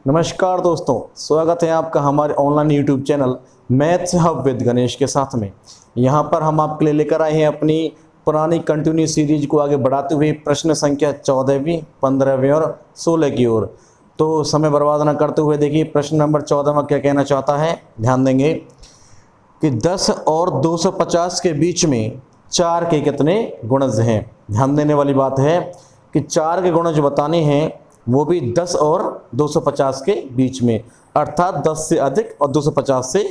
नमस्कार दोस्तों, स्वागत है आपका हमारे online YouTube channel maths hub with Ganesh के साथ में। यहाँ पर हम आपके लिए लेकर आए हैं अपनी पुरानी कंटिन्यू सीरीज को आगे बढ़ाते हुए प्रश्न संख्या 14वीं, 15वीं और 16 की ओर। तो समय बर्बाद न करते हुए देखिए प्रश्न नंबर 14 में क्या कहना चाहता है। ध्यान देंगे कि 10 और 250 के बीच में 4 के कितने गुणज हैं। ध्यान देने वाली बात है कि 4 के गुणज बताने हैं, वो भी 10 और 250 के बीच में, अर्थात 10 से अधिक और 250 से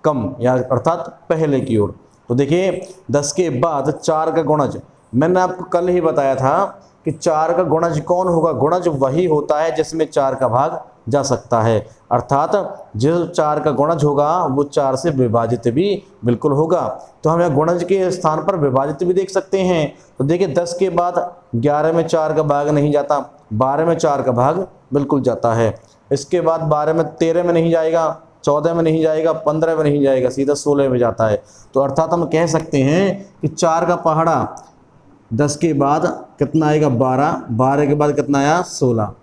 कम, या अर्थात पहले की ओर। तो देखिए 10 के बाद 4 का गुणज, मैंने आपको कल ही बताया था कि 4 का गुणज कौन होगा। गुणज वही होता है जिसमें 4 का भाग जा सकता है, अर्थात जो 4 का गुणज होगा वो 4 से विभाजित भी बिल्कुल होगा। तो हम यहाँ गुणज के स्थान पर विभाजित भी देख सकते हैं। तो देखिए 10 के बाद 11 में 4 का भाग नहीं जाता, 12 में 4 का भाग बिल्कुल जाता है। इसके बाद 12 में 13 में नहीं जाएगा, 14 में नहीं जाएगा, 15 में नहीं जाएगा, सीधा 16 में जाता है। तो अर्थात हम कह सकते हैं कि 4 का पहाड़ा 10 के बाद कितना आएगा 12, 12 के बाद कितना आया 16।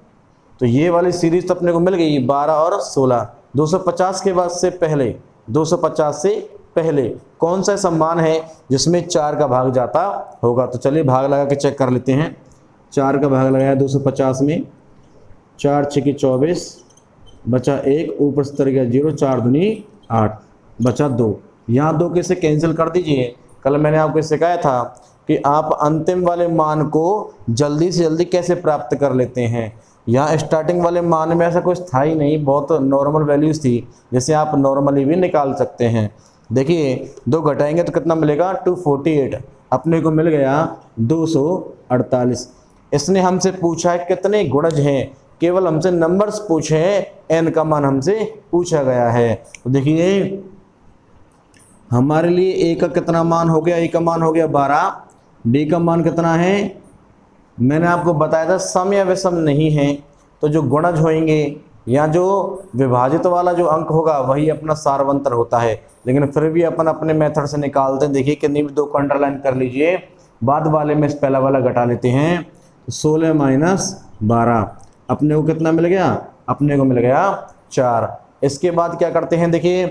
तो ये वाली सीरीज तो अपने को मिल गई 12 और 16। 250 के बाद से पहले, 250 से पहले कौन सा सम्मान है जिसमें 4 का भाग जाता होगा। तो चलिए भाग लगा के चेक कर लेते हैं। 4 का भाग लगाया 250 में, 4 6 की 24, बचा 1, ऊपर से तर गया 0, 4 दूनी 8, बचा 2। यहाँ 2 के से कैंसिल कर दीजिए। कल मैंने आपको सिखाया था कि आप अंतिम वाले मान को जल्दी से जल्दी कैसे प्राप्त कर लेते हैं। यहाँ स्टार्टिंग वाले मान में ऐसा कुछ था ही नहीं, बहुत नॉर्मल वैल्यूज़ थी, जैसे आप नॉर्मली भी निकाल सकते हैं। देखिए 2 घटाएंगे तो कितना मिलेगा 248, अपने को मिल गया 248। इसने हमसे पूछा है कितने गुणज हैं, केवल हमसे नंबर्स पूछे हैं, n का मान हमसे पूछा गया है। तो देखिए हमारे लिए a का कितना मान हो गया, a का मान हो गया 12, b का मान कितना है, मैंने आपको बताया था सम या विषम नहीं है। तो जो गुणज होंगे या जो विभाजित वाला जो अंक होगा वही अपना सारवंतर होता है, लेकिन फिर भी अपन अपने मेथड से निकालते हैं। देखिए कितनी भी 2 को अंडरलाइन कर लीजिए, बाद वाले में पहला वाला घटा लेते हैं। 16 माइनस 12 अपने को कितना मिल गया, अपने को मिल गया 4। इसके बाद क्या करते हैं, देखिए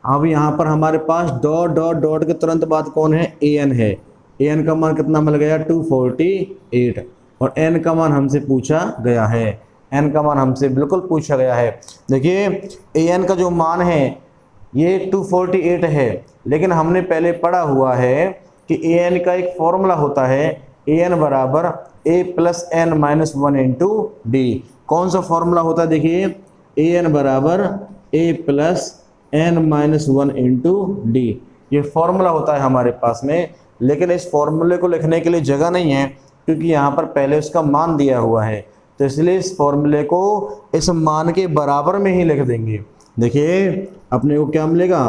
अब यहाँ पर हमारे पास डॉट डॉट डॉट के तुरंत बाद कौन है, an है। an का मान कितना मिल गया 248, और n का मान हमसे पूछा गया है, n का मान हमसे बिल्कुल पूछा गया है। देखिए an का जो मान है ये 248 है, लेकिन हमने पहले पढ़ा हुआ है कि an का एक फॉर्मूला होता है, an बराबर a plus n minus 1 into D. कौन सा फॉर्मूला होता है, देखिए an बराबर a plus n minus 1 into D, ये फॉर्मूला होता है हमारे पास में। लेकिन इस फॉर्मूले को लिखने के लिए जगह नहीं है, क्योंकि यहाँ पर पहले उसका मान दिया हुआ है, तो इसलिए इस फॉर्मूले को इस मान के बराबर में ही लिख देंगे। देखिए अपने को क्या मिलेगा,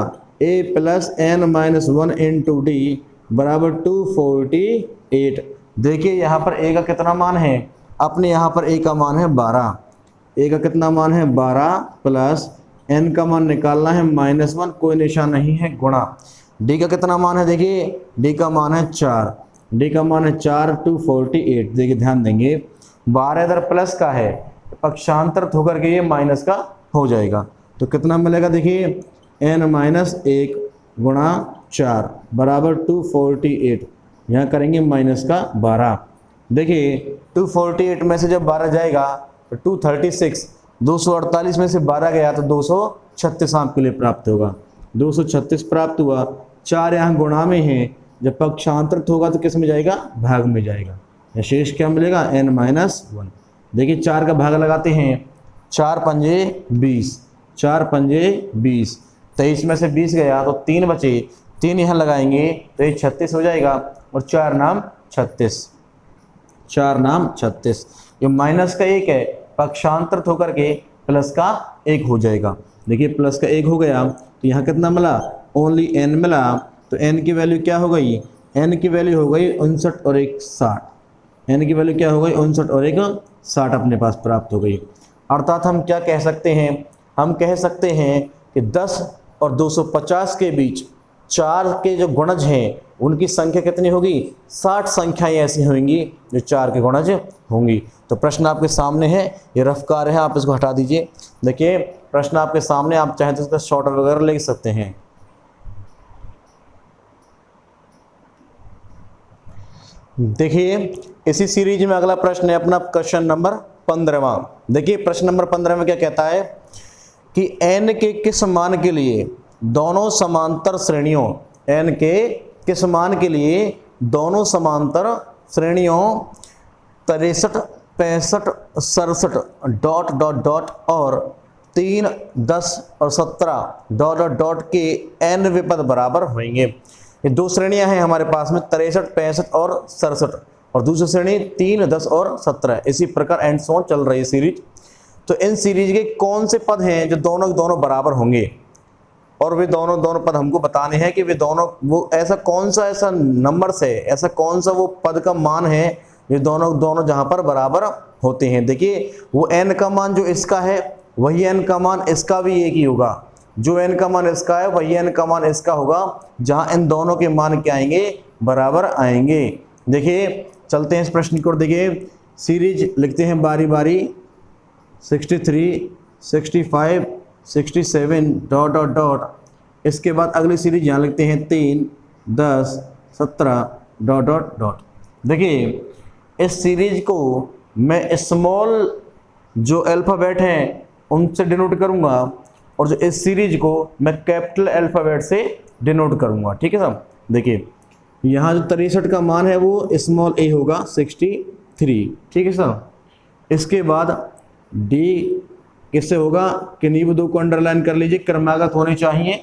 a plus n minus 1 into D बराबर 248। देखिए यहाँ पर a का कितना मान है, अपने यहाँ पर a का मान है 12, a का कितना मान है 12, प्लस n का मान निकालना है -1, कोई निशान नहीं है, गुणा d का कितना मान है, देखिए d का मान है 4, d का मान है 4, 248। देखिए ध्यान देंगे 12 इधर प्लस का है, पक्षांतरित होकर के ये माइनस का हो जाएगा। तो कितना मिलेगा, देखिए n माइनस 1 गुणा 4 बराबर 248, यहाँ करेंगे माइनस का 12। देखिए 248 में से जब 12 जाएगा तो 236, 248 में से 12 गया तो 236 आपके लिए प्राप्त होगा। 236 प्राप्त हुआ, 4 यहाँ गुणा में है, जब पक्षांतरित होगा तो किस में जाएगा, भाग में जाएगा। शेष क्या मिलेगा, n माइनस 1। देखिए 4 का भाग लगाते हैं, 4 पंजे 20, 4 पंजे 20, 23 में से 20 गया तो 3 बचे, 3 यहाँ लगाएंगे तो ये 36 हो जाएगा, और 4 नाम 36, 4 नाम 36। ये माइनस का 1 है, पक्षांतरित होकर के प्लस का 1 हो जाएगा। देखिए प्लस का 1 हो गया, तो यहाँ कितना मिला, ओनली n मिला। तो n की वैल्यू क्या हो गई, n की वैल्यू हो गई 59 और 1 60, n की वैल्यू क्या हो गई 59 और 1 60 अपने पास प्राप्त हो गई। अर्थात हम क्या कह सकते हैं, हम कह सकते हैं कि 10 और 250 के बीच 4 के जो गुणज हैं उनकी संख्या कितनी होगी, 60 संख्याएं ऐसी होंगी जो 4 के गुणज होंगी। तो प्रश्न आपके सामने है, ये रफ कार्य है, आप इसको हटा दीजिए। देखिए प्रश्न आपके सामने, आप चाहें तो इसका शॉर्ट वगैरह लिख सकते हैं। देखिए इसी सीरीज में अगला प्रश्न है अपना क्वेश्चन नंबर 15वां। देखिए प्रश्न नंबर 15 में क्या कहता है कि n के किस मान के लिए दोनों समांतर श्रेणियों, n के किस मान के लिए दोनों समांतर श्रेणियों 63, 65, 67 डॉट डॉट डॉट और 3, 10 और 17 डॉट डॉट डॉट के n विपद बराबर होंगे। ये दो श्रेणियां हैं हमारे पास में 63, 65 और 67, और दूसरी श्रेणी 3, 10 और 17। इसी प्रकार एंड सो ऑन चल रही है सीरीज। तो इन सीरीज के कौन से पद हैं जो दोनों बराबर होंगे, और वे दोनों पद हमको बताने हैं कि वे दोनों, वो ऐसा कौन सा ऐसा नंबर से, ऐसा कौन सा वो पद का मान है ये दोनों जहां पर बराबर होते हैं। देखिए वो n का मान जो इसका है वही n का मान इसका भी एक ही होगा, जो n का मान इसका है वही n का मान इसका होगा, जहां इन दोनों के मान क्या आएंगे, बराबर आएंगे। देखिए चलते हैं इस प्रश्न को, देखिए सीरीज लिखते हैं बारी बारी, 63, 65, 67 डॉट डॉट डॉट, इसके बाद अगली सीरीज यहाँ लिखते हैं 3, 10, 17 डॉट डॉट डॉट। देखिए इस सीरीज को मैं स्मॉल जो अल्फ़ाबेट हैं उनसे डिनोट करूँगा, और जो इस सीरीज को मैं कैपिटल अल्फ़ाबेट से डिनोट करूँगा, ठीक है साहब। देखिए यहाँ जो 63 का मान है वो स्मॉल a होगा 63, ठीक है सर। इसके बाद d किससे होगा, किन्हीं दो को अंडरलाइन कर लीजिए, क्रमागत होने चाहिए।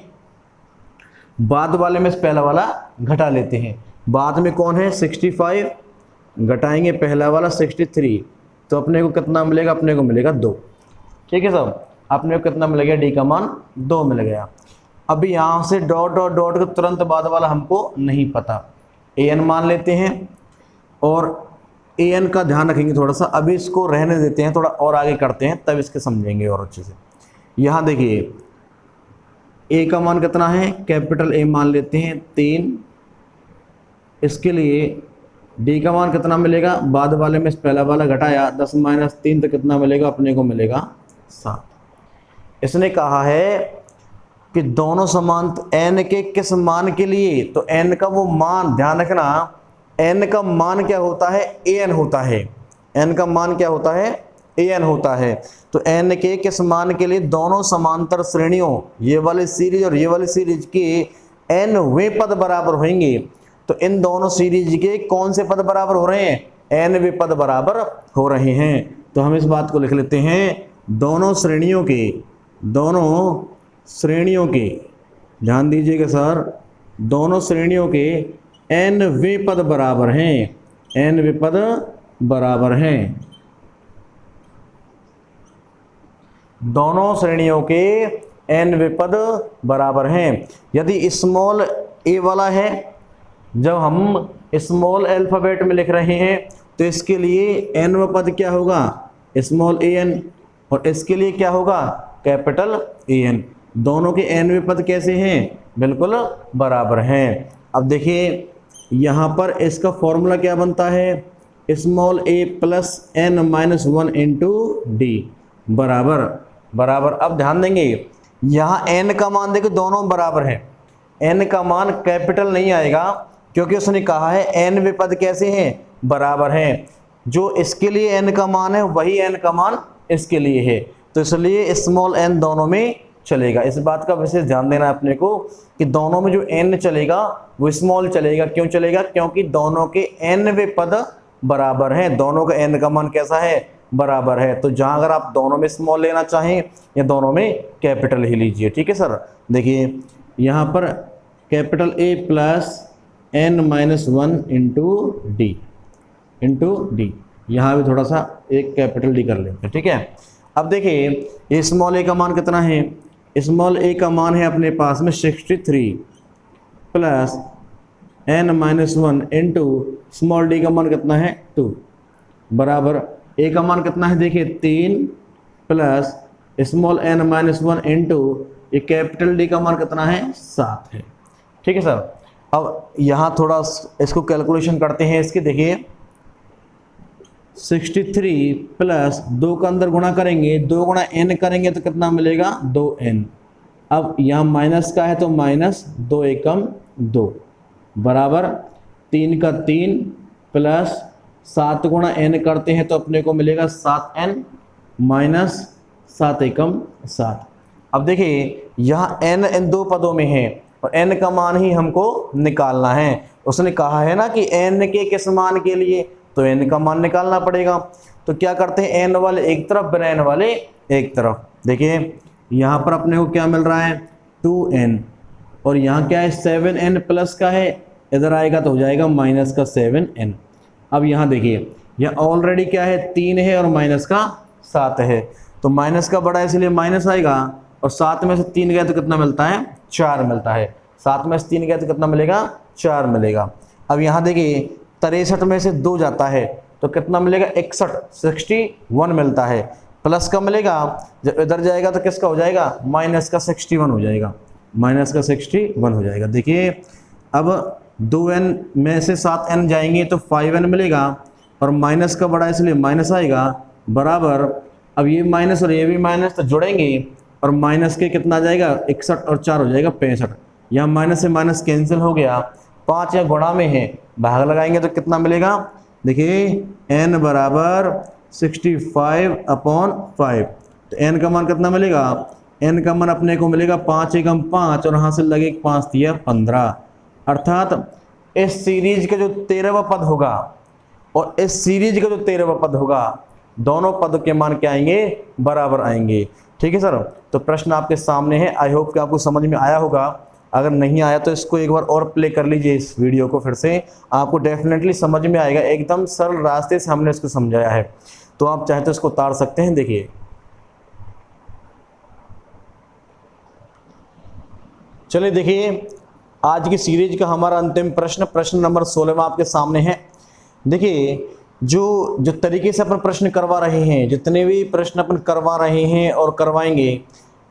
बाद वाले में पहला वाला घटा लेते हैं, बाद में कौन है 65, घटाएंगे पहला वाला 63, तो अपने को कितना मिलेगा, अपने को मिलेगा 2, ठीक है साहब। अपने को कितना मिल गया, डी का मान 2 मिल गया। अभी यहाँ से डॉट डॉट डॉट के तुरंत बाद वाला हमको नहीं पता, an मान लेते हैं, और an का ध्यान रखेंगे थोड़ा सा, अभी इसको रहने देते हैं, थोड़ा और आगे करते हैं तब इसके समझेंगे और अच्छे से। यहाँ देखिए a का मान कितना है, कैपिटल A मान लेते हैं 3, इसके लिए d का मान कितना मिलेगा, बाद वाले में पहला वाला घटाया 10 माइनस 3 तो कितना मिलेगा, अपने को मिलेगा 7। इसने कहा है कि दोनों समांतर n के किस मान के लिए, तो n का वो मान, ध्यान रखना n का मान क्या होता है, an होता है, n का मान क्या होता है, an होता है। तो n के किस मान के लिए दोनों समांतर श्रेणियों, ये वाली सीरीज और ये वाली सीरीज के n वे पद बराबर होंगे। तो इन दोनों सीरीज के कौन से पद बराबर हो रहे हैं, n वे पद बराबर हो रहे हैं। तो हम इस बात को लिख लेते हैं, दोनों श्रेणियों के, ध्यान दीजिएगा सर, दोनों श्रेणियों के n वे पद बराबर हैं, n वे पद बराबर हैं। दोनों श्रेणियों के n वे पद बराबर हैं। यदि स्मॉल a वाला है, जब हम स्मॉल अल्फ़ाबेट में लिख रहे हैं तो इसके लिए n वा पद क्या होगा, स्मॉल an, और इसके लिए क्या होगा, कैपिटल an। दोनों के n वे पद कैसे हैं, बिल्कुल बराबर हैं। अब देखिए यहाँ पर इसका फॉर्मूला क्या बनता है, small a plus n minus 1 into D बराबर। अब ध्यान देंगे यहाँ n का मान देखो दोनों बराबर है, n का मान कैपिटल नहीं आएगा क्योंकि उसने कहा है n वे पद कैसे हैं, बराबर हैं। जो इसके लिए n का मान है वही n का मान इसके लिए है, तो इसलिए स्मॉल n दोनों में चलेगा। इस बात का विशेष ध्यान देना है अपने को कि दोनों में जो n चलेगा वो स्मॉल चलेगा। क्यों चलेगा, क्योंकि दोनों के n वे पद बराबर हैं, दोनों का n का मान कैसा है, बराबर है। तो जहां अगर आप दोनों में स्मॉल लेना चाहें या दोनों में कैपिटल ही लीजिए, ठीक है सर। देखिए यहाँ पर capital A plus n minus 1 into D, यहाँ भी थोड़ा सा एक कैपिटल डी कर लेते हैं, ठीक है। अब देखिए ये स्मॉल a का मान कितना है, स्मॉल a का मान है अपने पास में 63 plus n minus 1 into small d का मान कितना है 2 बराबर a का मान कितना है, देखिए 3 plus small n minus 1 into ये कैपिटल D का मान कितना है 7 है। ठीक है सर। अब यहाँ थोड़ा इसको कैलकुलेशन करते हैं इसके, देखिए 63 प्लस 2 का अंदर गुणा करेंगे, 2 गुणा n करेंगे तो कितना मिलेगा 2n। अब यहाँ माइनस का है तो माइनस 2 एकम 2 बराबर 3 का 3 प्लस 7 गुणा n करते हैं तो अपने को मिलेगा 7n माइनस 7 एकम 7। अब देखिए यहाँ n इन दो पदों में है और n का मान ही हमको निकालना है। उसने कहा है ना कि n के किस मान के लिए, तो n का मान निकालना पड़ेगा। तो क्या करते हैं, n वाले एक तरफ बिना n वाले एक तरफ। देखिए यहाँ पर अपने को क्या मिल रहा है 2n और यहाँ क्या है 7n प्लस का है, इधर आएगा तो हो जाएगा माइनस का 7n। अब यहाँ देखिए यहाँ ऑलरेडी क्या है 3 है और माइनस का 7 है, तो माइनस का बड़ा है इसलिए माइनस आएगा और 7 में से 3 गए तो कितना मिलता है 4 मिलता है। 7 में से 3 गए तो कितना मिलेगा 4 मिलेगा। अब यहाँ देखिए 63 में से 2 जाता है तो कितना मिलेगा 61 मिलता है, प्लस का मिलेगा, जब इधर जाएगा तो किसका हो जाएगा माइनस का 61 हो जाएगा, माइनस का 61 हो जाएगा। देखिए अब 2n में से 7n जाएंगे तो 5n मिलेगा और माइनस का बड़ा इसलिए माइनस आएगा बराबर, अब ये माइनस और ये भी माइनस तो जुड़ेंगे और माइनस के कितना आ जाएगा 61 और 4 हो जाएगा 65। यहाँ माइनस से माइनस कैंसिल हो गया, 5 या गुणा में है, भाग लगाएंगे तो कितना मिलेगा, देखिए n बराबर 65/5। तो n का मान कितना मिलेगा, n का मान अपने को मिलेगा 5 एकम 5 और यहाँ से लगे 5 दिया 15। अर्थात इस सीरीज का जो 13वां पद होगा और इस सीरीज का जो 13वां पद होगा, दोनों पद के मान क्या आएंगे बराबर आएंगे। ठीक है सर, तो प्रश्न आपके सामने है। आई होप कि आपको समझ में आया होगा। अगर नहीं आया तो इसको एक बार और प्ले कर लीजिए इस वीडियो को फिर से, आपको डेफिनेटली समझ में आएगा। एकदम सरल रास्ते से हमने इसको समझाया है, तो आप चाहे तो इसको उतार सकते हैं। देखिए चलिए देखिए आज की सीरीज का हमारा अंतिम प्रश्न, प्रश्न नंबर 16 आपके सामने है। देखिए जो तरीके से अपन प्रश्न करवा रहे हैं, जितने भी प्रश्न अपन करवा रहे हैं और करवाएंगे,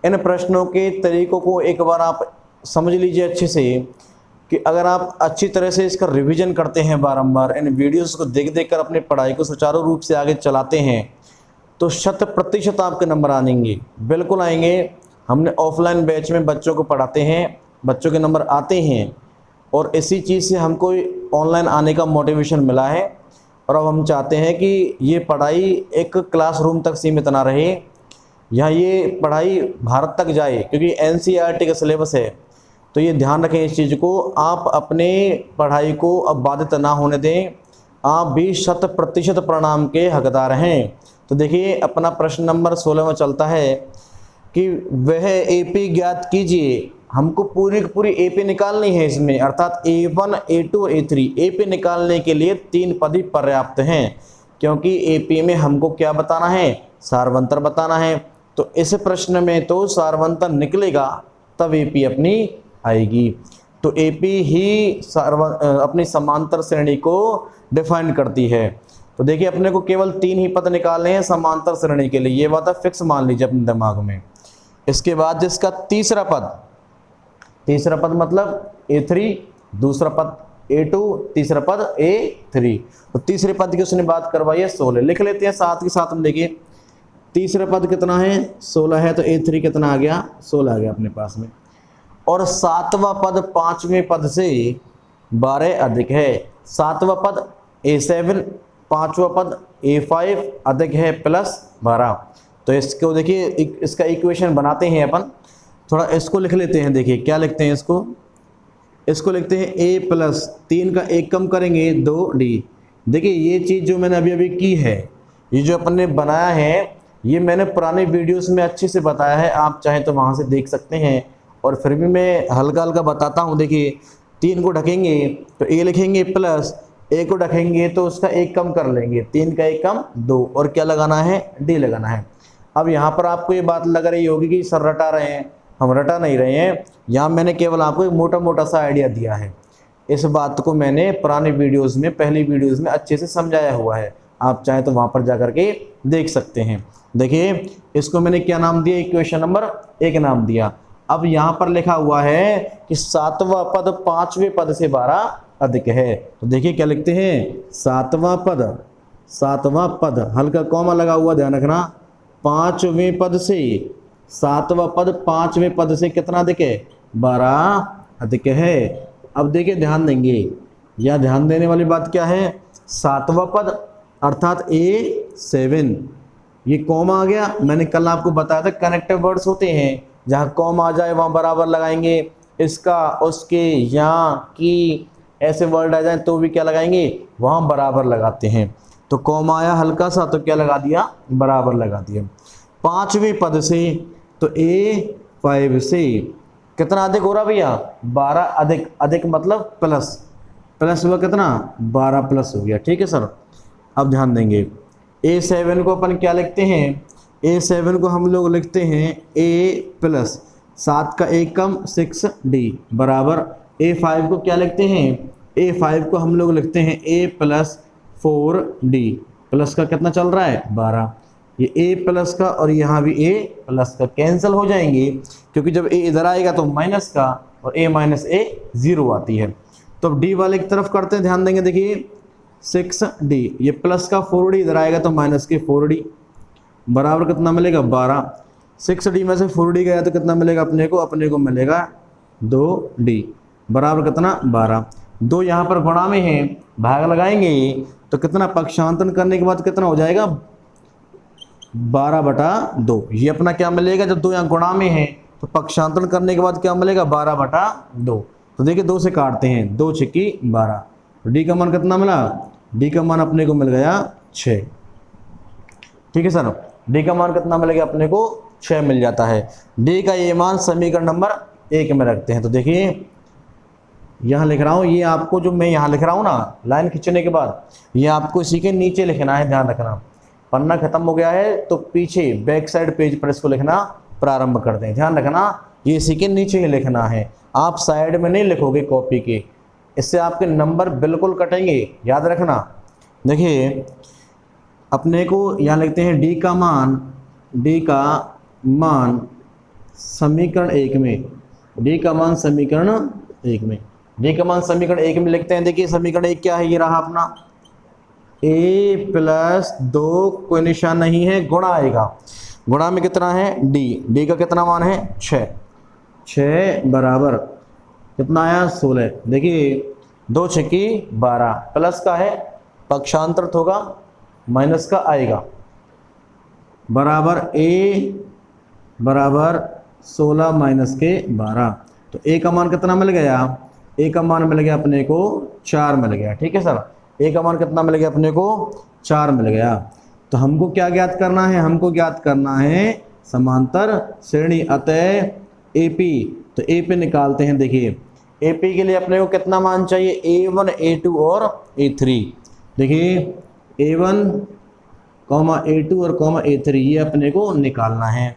इन प्रश्नों के तरीकों को एक बार आप समझ लीजिए अच्छे से, कि अगर आप अच्छी तरह से इसका रिवीजन करते हैं, बारंबार इन वीडियोस को देख देख कर अपनी पढ़ाई को सुचारू रूप से आगे चलाते हैं, तो 100% आपके नंबर आएंगे, बिल्कुल आएंगे। हमने ऑफलाइन बैच में बच्चों को पढ़ाते हैं, बच्चों के नंबर आते हैं और इसी चीज़ से हमको ऑनलाइन आने का मोटिवेशन मिला है। और अब हम चाहते हैं कि ये पढ़ाई एक क्लासरूम तक सीमित ना रहे, यहाँ ये पढ़ाई भारत तक जाए, क्योंकि NCERT का सिलेबस है। तो ये ध्यान रखें इस चीज़ को, आप अपने पढ़ाई को अब बाधित ना होने दें, आप भी 100% परिणाम के हकदार हैं। तो देखिए अपना प्रश्न नंबर 16 में चलता है कि वह AP ज्ञात कीजिए। हमको पूरी की पूरी AP निकालनी है इसमें, अर्थात A1, A2 और A3। AP निकालने के लिए 3 पद ही पर्याप्त हैं, क्योंकि AP में हमको क्या बताना है, सारवंतर बताना है। तो इस प्रश्न में तो सारवंतर निकलेगा तब AP अपनी आएगी। तो AP ही अपनी समांतर श्रेणी को डिफाइन करती है। तो देखिए अपने को केवल 3 ही पद निकालने हैं समांतर श्रेणी के लिए, ये बात फिक्स मान लीजिए अपने दिमाग में। इसके बाद जिसका तीसरा पद मतलब A3, दूसरा पद A2, तीसरा पद A3। तो तीसरे पद की उसने बात करवाई है 16, लिख लेते हैं साथ के साथ। हम देखिए तीसरा पद कितना है 16 है, तो A3 कितना आ गया 16 आ गया अपने पास में। और 7वां पद 5वें पद से 12 अधिक है। 7वां पद A7, 5वां पद A5 अधिक है +12। तो इसको देखिए इसका इक्वेशन बनाते हैं अपन, थोड़ा इसको लिख लेते हैं। देखिए क्या लिखते हैं इसको लिखते हैं A प्लस 3 का 1 कम करेंगे 2D। देखिए ये चीज़ जो मैंने अभी की है, ये जो अपन ने बनाया है, ये मैंने पुराने वीडियोस में अच्छे से बताया है, आप चाहें तो वहाँ से देख सकते हैं। और फिर भी मैं हल्का हल्का बताता हूँ। देखिए 3 को ढकेंगे तो A लिखेंगे प्लस, A को ढकेंगे तो उसका 1 कम कर लेंगे, 3 का 1 कम 2, और क्या लगाना है D लगाना है। अब यहाँ पर आपको ये बात लग रही होगी कि सर रटा रहे हैं, हम रटा नहीं रहे हैं। यहाँ मैंने केवल आपको एक मोटा सा आइडिया दिया है। इस बात को मैंने पुराने वीडियोस में, पहली वीडियोस में अच्छे से समझाया हुआ है, आप चाहें तो वहाँ पर जा कर के देख सकते हैं। देखिए इसको मैंने क्या नाम दिया, इक्वेशन नंबर 1 नाम दिया। अब यहाँ पर लिखा हुआ है कि 7वां पद 5वें पद से 12 अधिक है। तो देखिए क्या लिखते हैं, 7वां पद हल्का कॉमा लगा हुआ, ध्यान रखना, 5वें पद से, 7वां पद 5वें पद से कितना अधिक है, 12 अधिक है। अब देखिए ध्यान देंगे, या ध्यान देने वाली बात क्या है, 7वां पद अर्थात A7, ये कॉमा आ गया। मैंने कल आपको बताया था कनेक्टिव वर्ड्स होते हैं, जहाँ कॉमा आ जाए वहाँ बराबर लगाएंगे, इसका, उसके, यहाँ, की, ऐसे वर्ड आ जाए तो भी क्या लगाएंगे, वहाँ बराबर लगाते हैं। तो कॉमा आया हल्का सा तो क्या लगा दिया, बराबर लगा दिया। 5वें पद से तो A5 से कितना अधिक हो रहा भैया, 12 अधिक, अधिक मतलब प्लस, प्लस हुआ कितना, 12 प्लस हो गया। ठीक है सर। अब ध्यान देंगे, A7 को अपन क्या लिखते हैं, A7 को हम लोग लिखते हैं A प्लस 7 का 1 कम 6D बराबर A5 को क्या लिखते हैं, A5 को हम लोग लिखते हैं A प्लस 4D, प्लस का कितना चल रहा है, 12। ये A प्लस का और यहाँ भी A प्लस का कैंसिल हो जाएंगे, क्योंकि जब A इधर आएगा तो माइनस का, और A माइनस A 0 आती है। तो अब D वाले की तरफ करते हैं, ध्यान देंगे, देखिए 6D, ये प्लस का 4D इधर आएगा तो माइनस के 4D बराबर कितना मिलेगा, 12। 6D में से 4D गया तो कितना मिलेगा अपने को मिलेगा 2D बराबर कितना, 12। 2 यहाँ पर गुणा में है, भाग लगाएंगे तो कितना, पक्षांतरण करने के बाद कितना हो जाएगा, 12/2। ये अपना क्या मिलेगा, जब 2 यहाँ गुणा में है तो पक्षांतरण करने के बाद क्या मिलेगा, 12/2। तो देखिए 2 से काटते हैं, 2 छक्की 12, डी का मान कितना मिला, डी का मान अपने को मिल गया 6। ठीक है सर, डी का मान कितना मिल गया अपने को, 6 मिल जाता है। डी का ये मान समीकरण नंबर 1 में रखते हैं। तो देखिए यहाँ लिख रहा हूँ, ये आपको जो मैं यहाँ लिख रहा हूँ ना, लाइन खींचने के बाद ये आपको इसी के नीचे लिखना है, ध्यान रखना। पन्ना खत्म हो गया है तो पीछे बैक साइड पेज पर इसको लिखना प्रारंभ कर दें, ध्यान रखना, ये इसी के नीचे ही लिखना है, आप साइड में नहीं लिखोगे कॉपी के, इससे आपके नंबर बिल्कुल कटेंगे, याद रखना। देखिए अपने को यहाँ लिखते हैं डी का मान समीकरण 1 में, डी का मान समीकरण 1 में, डी का मान समीकरण 1 में लिखते हैं। देखिए समीकरण 1 क्या है, ये रहा अपना A प्लस 2, कोई निशान नहीं है, गुणा आएगा, गुणा में कितना है, डी का कितना मान है, 6 बराबर कितना आया, 16। देखिए 2 छक्की 12, प्लस का है, पक्षांतरित होगा, माइनस का आएगा, बराबर A बराबर 16 माइनस के 12। तो A का मान कितना मिल गया, A का मान मिल गया अपने को 4 मिल गया। ठीक है सर, A का मान कितना मिल गया अपने को, 4 मिल गया। तो हमको क्या ज्ञात करना है, हमको ज्ञात करना है समांतर श्रेणी, अतः AP। तो A पे निकालते हैं। देखिए AP के लिए अपने को कितना मान चाहिए, A1 A2 और A3। देखिए A1 A2 और A3 ये अपने को निकालना है।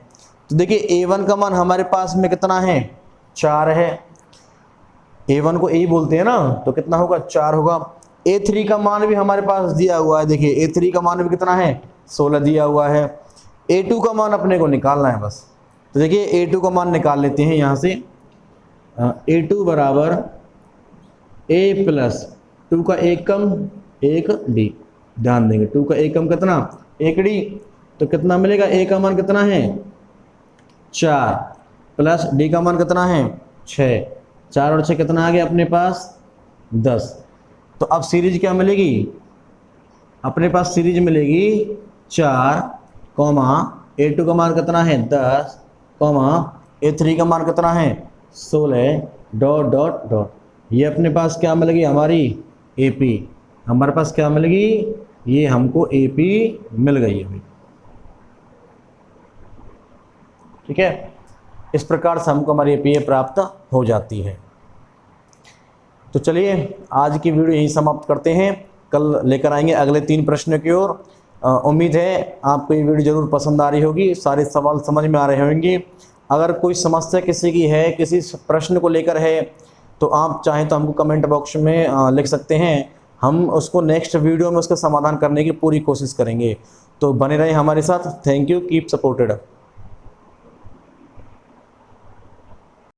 तो देखिए A1 का मान हमारे पास में कितना है, 4 है, A1 को A बोलते हैं ना, तो कितना होगा, 4 होगा। A3 का मान भी हमारे पास दिया हुआ है, देखिए A3 का मान भी कितना है, 16 दिया हुआ है। A2 का मान अपने को निकालना है बस। तो देखिए A2 का मान निकाल लेते हैं यहाँ से, A2 बराबर A प्लस 2 का 1 कम 1D, ध्यान देंगे 2 का 1 कम कितना, 1D, तो कितना मिलेगा, A का मान कितना है, 4 प्लस D का मान कितना है, 6, 4 और 6 कितना आ गया अपने पास, 10। तो अब सीरीज क्या मिलेगी, अपने पास सीरीज मिलेगी 4, A2 का मान कितना है 10, A3 का मान कितना है 16, डॉट डॉट डॉट, ये अपने पास क्या मिलेगी हमारी AP, हमारे पास क्या मिलेगी, ये हमको AP मिल गई है भाई। ठीक है, इस प्रकार से हमको हमारी AP प्राप्त हो जाती है। तो चलिए आज की वीडियो यहीं समाप्त करते हैं, कल लेकर आएंगे अगले 3 प्रश्नों की ओर। उम्मीद है आपको ये वीडियो ज़रूर पसंद आ रही होगी, सारे सवाल समझ में आ रहे होंगे। अगर कोई समस्या किसी की है, किसी प्रश्न को लेकर है, तो आप चाहें तो हमको कमेंट बॉक्स में लिख सकते हैं, हम उसको नेक्स्ट वीडियो में उसका समाधान करने की पूरी कोशिश करेंगे। तो बने रहें हमारे साथ। Thank you, keep supported.